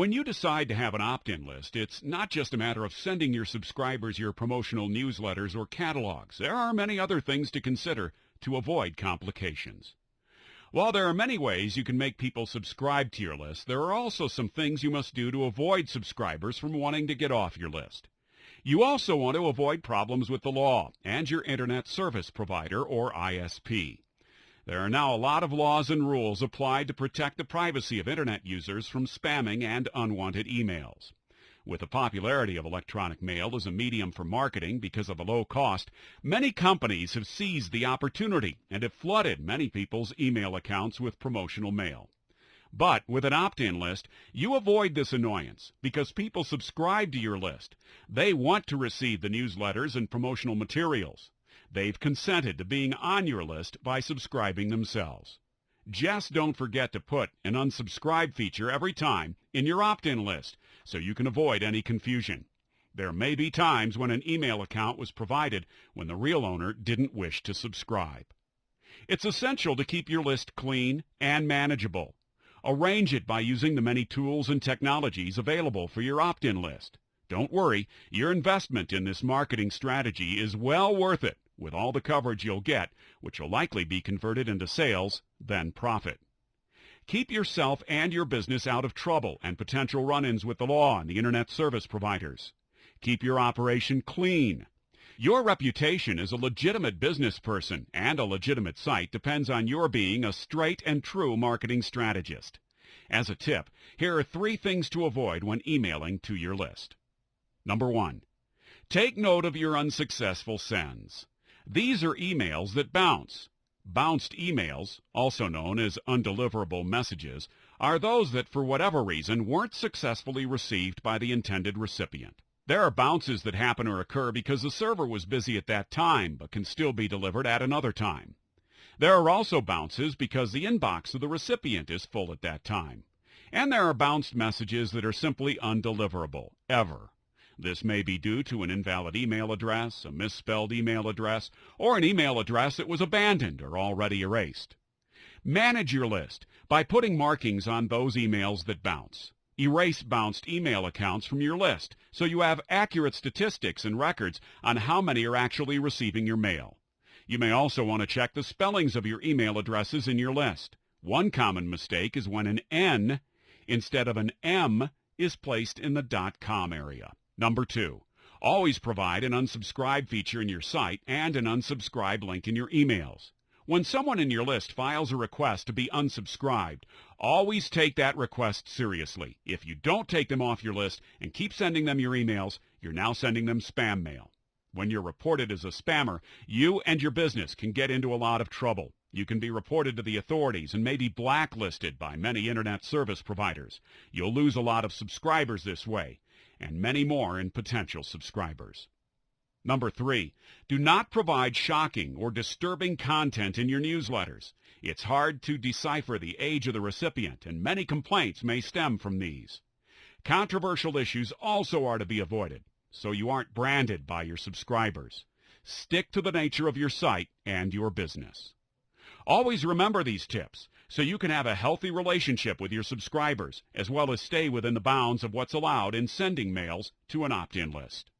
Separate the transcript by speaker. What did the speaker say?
Speaker 1: When you decide to have an opt-in list, it's not just a matter of sending your subscribers your promotional newsletters or catalogs. There are many other things to consider to avoid complications. While there are many ways you can make people subscribe to your list, there are also some things you must do to avoid subscribers from wanting to get off your list. You also want to avoid problems with the law and your Internet Service Provider, or ISP. There are now a lot of laws and rules applied to protect the privacy of Internet users from spamming and unwanted emails. With the popularity of electronic mail as a medium for marketing because of the low cost, many companies have seized the opportunity and have flooded many people's email accounts with promotional mail. But with an opt-in list, you avoid this annoyance because people subscribe to your list. They want to receive the newsletters and promotional materials. They've consented to being on your list by subscribing themselves. Just don't forget to put an unsubscribe feature every time in your opt-in list so you can avoid any confusion. There may be times when an email account was provided when the real owner didn't wish to subscribe. It's essential to keep your list clean and manageable. Arrange it by using the many tools and technologies available for your opt-in list. Don't worry, your investment in this marketing strategy is well worth it with all the coverage you'll get, which will likely be converted into sales, then profit. Keep yourself and your business out of trouble and potential run-ins with the law and the Internet service providers. Keep your operation clean. Your reputation as a legitimate business person and a legitimate site depends on your being a straight and true marketing strategist. As a tip, here are 3 things to avoid when emailing to your list. Number 1. Take note of your unsuccessful sends. These are emails that bounce. Bounced emails, also known as undeliverable messages, are those that for whatever reason weren't successfully received by the intended recipient. There are bounces that happen or occur because the server was busy at that time but can still be delivered at another time. There are also bounces because the inbox of the recipient is full at that time. And there are bounced messages that are simply undeliverable, ever. This may be due to an invalid email address, a misspelled email address, or an email address that was abandoned or already erased. Manage your list by putting markings on those emails that bounce. Erase bounced email accounts from your list so you have accurate statistics and records on how many are actually receiving your mail. You may also want to check the spellings of your email addresses in your list. One common mistake is when an N instead of an M is placed in the .com area. Number 2, always provide an unsubscribe feature in your site and an unsubscribe link in your emails. When someone in your list files a request to be unsubscribed, always take that request seriously. If you don't take them off your list and keep sending them your emails, you're now sending them spam mail. When you're reported as a spammer, you and your business can get into a lot of trouble. You can be reported to the authorities and maybe blacklisted by many Internet service providers. You'll lose a lot of subscribers this way, and many more in potential subscribers. Number 3, do not provide shocking or disturbing content in your newsletters. It's hard to decipher the age of the recipient, and many complaints may stem from these. Controversial issues also are to be avoided, so you aren't branded by your subscribers. Stick to the nature of your site and your business. Always remember these tips so you can have a healthy relationship with your subscribers, as well as stay within the bounds of what's allowed in sending mails to an opt-in list.